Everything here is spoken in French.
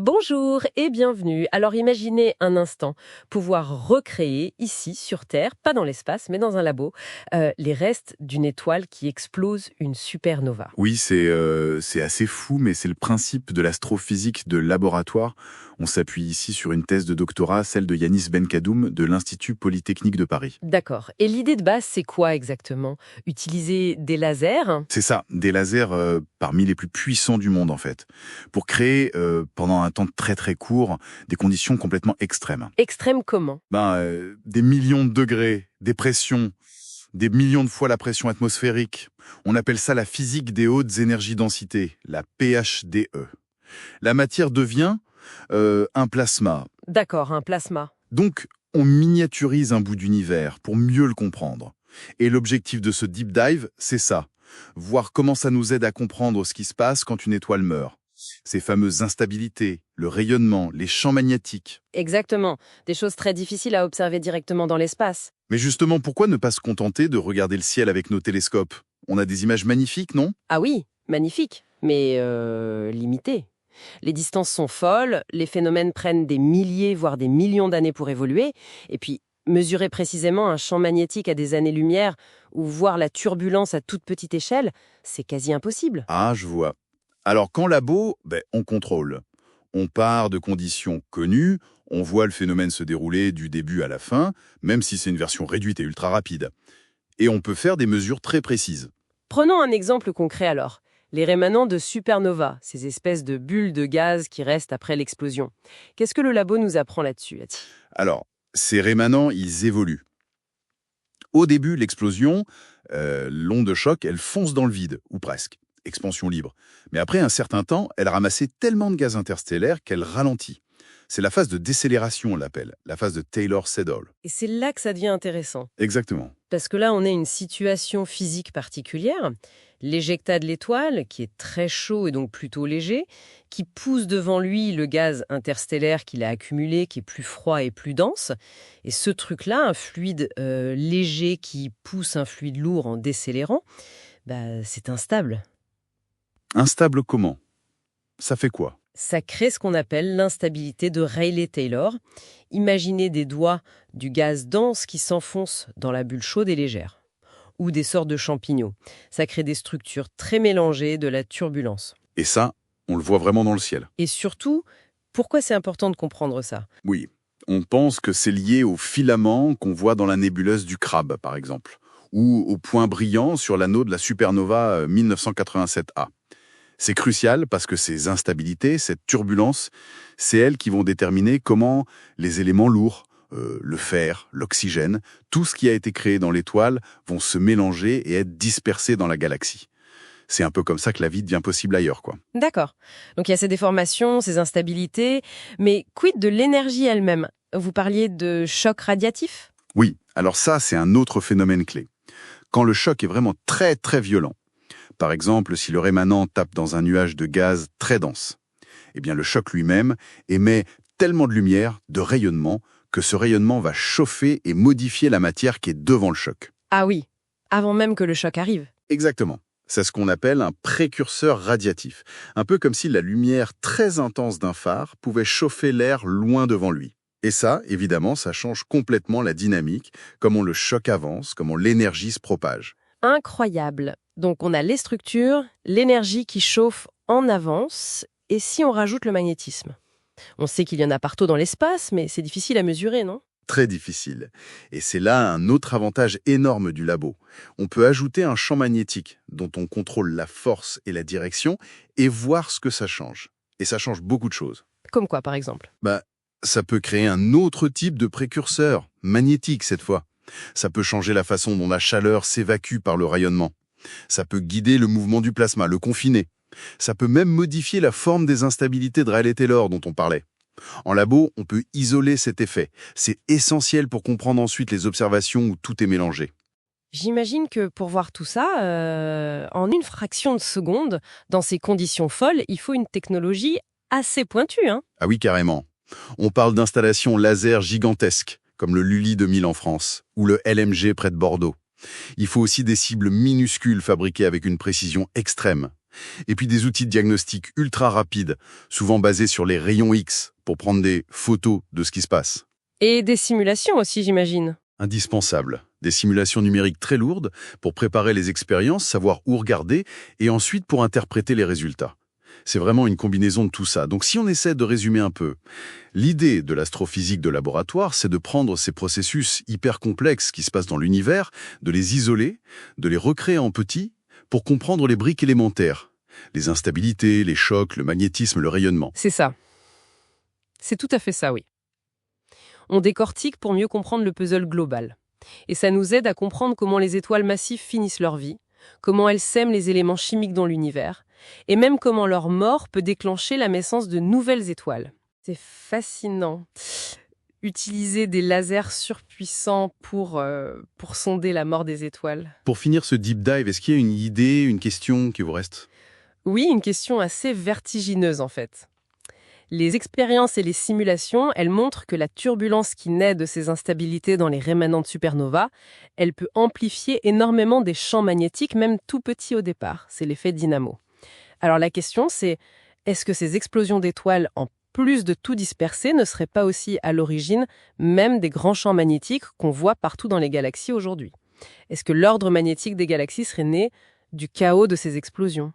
Bonjour et bienvenue. Alors imaginez un instant pouvoir recréer ici sur Terre, pas dans l'espace mais dans un labo, les restes d'une étoile qui explose une supernova. Oui, c'est assez fou, mais c'est le principe de l'astrophysique de laboratoire. On s'appuie ici sur une thèse de doctorat, celle de Yanis Benkadoum de l'Institut Polytechnique de Paris. D'accord. Et l'idée de base, c'est quoi exactement? Utiliser des lasers? C'est ça, des lasers parmi les plus puissants du monde en fait, pour créer pendant un temps très très court des conditions complètement extrêmes. Extrême comment? Des millions de degrés, des pressions, des millions de fois la pression atmosphérique. On appelle ça la physique des hautes énergies densité, la PHDE. La matière devient un plasma. D'accord, un plasma. Donc, on miniaturise un bout d'univers pour mieux le comprendre. Et l'objectif de ce deep dive, c'est ça. Voir comment ça nous aide à comprendre ce qui se passe quand une étoile meurt. Ces fameuses instabilités, le rayonnement, les champs magnétiques. Exactement. Des choses très difficiles à observer directement dans l'espace. Mais justement, pourquoi ne pas se contenter de regarder le ciel avec nos télescopes? On a des images magnifiques, non? Ah oui, magnifique, mais limité. Les distances sont folles, les phénomènes prennent des milliers, voire des millions d'années pour évoluer, et puis mesurer précisément un champ magnétique à des années-lumière ou voir la turbulence à toute petite échelle, c'est quasi impossible. Ah, je vois. Alors qu'en labo, on contrôle. On part de conditions connues, on voit le phénomène se dérouler du début à la fin, même si c'est une version réduite et ultra rapide. Et on peut faire des mesures très précises. Prenons un exemple concret alors. Les rémanents de supernova, ces espèces de bulles de gaz qui restent après l'explosion. Qu'est-ce que le labo nous apprend là-dessus, Ati? Alors, ces rémanents, ils évoluent. Au début, l'explosion, l'onde de choc, elle fonce dans le vide, ou presque. Expansion libre. Mais après un certain temps, elle ramassait tellement de gaz interstellaire qu'elle ralentit. C'est la phase de décélération, on l'appelle, la phase de Taylor-Sedol. Et c'est là que ça devient intéressant. Exactement. Parce que là, on a une situation physique particulière. L'éjecta de l'étoile, qui est très chaud et donc plutôt léger, qui pousse devant lui le gaz interstellaire qu'il a accumulé, qui est plus froid et plus dense. Et ce truc-là, un fluide léger qui pousse un fluide lourd en décélérant, c'est instable. Instable comment? Ça fait quoi? Ça crée ce qu'on appelle l'instabilité de Rayleigh-Taylor. Imaginez des doigts du gaz dense qui s'enfonce dans la bulle chaude et légère, ou des sortes de champignons. Ça crée des structures très mélangées, de la turbulence. Et ça, on le voit vraiment dans le ciel. Et surtout, pourquoi c'est important de comprendre ça? Oui, on pense que c'est lié aux filaments qu'on voit dans la nébuleuse du Crabe, par exemple, ou aux points brillants sur l'anneau de la supernova 1987A. C'est crucial parce que ces instabilités, cette turbulence, c'est elles qui vont déterminer comment les éléments lourds, le fer, l'oxygène, tout ce qui a été créé dans l'étoile vont se mélanger et être dispersés dans la galaxie. C'est un peu comme ça que la vie devient possible ailleurs, quoi. D'accord. Donc il y a ces déformations, ces instabilités, mais quid de l'énergie elle-même? Vous parliez de choc radiatif? Oui, alors ça, c'est un autre phénomène clé. Quand le choc est vraiment très très violent, par exemple, si le rémanent tape dans un nuage de gaz très dense, eh bien le choc lui-même émet tellement de lumière, de rayonnement, que ce rayonnement va chauffer et modifier la matière qui est devant le choc. Ah oui, avant même que le choc arrive. Exactement. C'est ce qu'on appelle un précurseur radiatif. Un peu comme si la lumière très intense d'un phare pouvait chauffer l'air loin devant lui. Et ça, évidemment, ça change complètement la dynamique, comment le choc avance, comment l'énergie se propage. Incroyable. Donc on a les structures, l'énergie qui chauffe en avance, et si on rajoute le magnétisme? On sait qu'il y en a partout dans l'espace, mais c'est difficile à mesurer, non? Très difficile. Et c'est là un autre avantage énorme du labo. On peut ajouter un champ magnétique dont on contrôle la force et la direction et voir ce que ça change. Et ça change beaucoup de choses. Comme quoi, par exemple? Ça peut créer un autre type de précurseur, magnétique cette fois. Ça peut changer la façon dont la chaleur s'évacue par le rayonnement. Ça peut guider le mouvement du plasma, le confiner. Ça peut même modifier la forme des instabilités de Rayleigh-Taylor dont on parlait. En labo, on peut isoler cet effet. C'est essentiel pour comprendre ensuite les observations où tout est mélangé. J'imagine que pour voir tout ça, en une fraction de seconde, dans ces conditions folles, il faut une technologie assez pointue, hein? Ah oui, carrément. On parle d'installations laser gigantesques, comme le Lully 2000 en France, ou le LMG près de Bordeaux. Il faut aussi des cibles minuscules fabriquées avec une précision extrême. Et puis des outils de diagnostic ultra rapides, souvent basés sur les rayons X, pour prendre des photos de ce qui se passe. Et des simulations aussi, j'imagine. Indispensable. Des simulations numériques très lourdes pour préparer les expériences, savoir où regarder, et ensuite pour interpréter les résultats. C'est vraiment une combinaison de tout ça. Donc si on essaie de résumer un peu, l'idée de l'astrophysique de laboratoire, c'est de prendre ces processus hyper complexes qui se passent dans l'univers, de les isoler, de les recréer en petit, pour comprendre les briques élémentaires. Les instabilités, les chocs, le magnétisme, le rayonnement. C'est ça. C'est tout à fait ça, oui. On décortique pour mieux comprendre le puzzle global. Et ça nous aide à comprendre comment les étoiles massives finissent leur vie, comment elles sèment les éléments chimiques dans l'univers, et même comment leur mort peut déclencher la naissance de nouvelles étoiles. C'est fascinant. Utiliser des lasers surpuissants pour sonder la mort des étoiles. Pour finir ce deep dive, est-ce qu'il y a une idée, une question qui vous reste? Oui, une question assez vertigineuse en fait. Les expériences et les simulations, elles montrent que la turbulence qui naît de ces instabilités dans les rémanentes supernovas, elle peut amplifier énormément des champs magnétiques, même tout petits au départ. C'est l'effet dynamo. Alors la question, c'est est-ce que ces explosions d'étoiles, en plus de tout disperser, ne seraient pas aussi à l'origine même des grands champs magnétiques qu'on voit partout dans les galaxies aujourd'hui? Est-ce que l'ordre magnétique des galaxies serait né du chaos de ces explosions?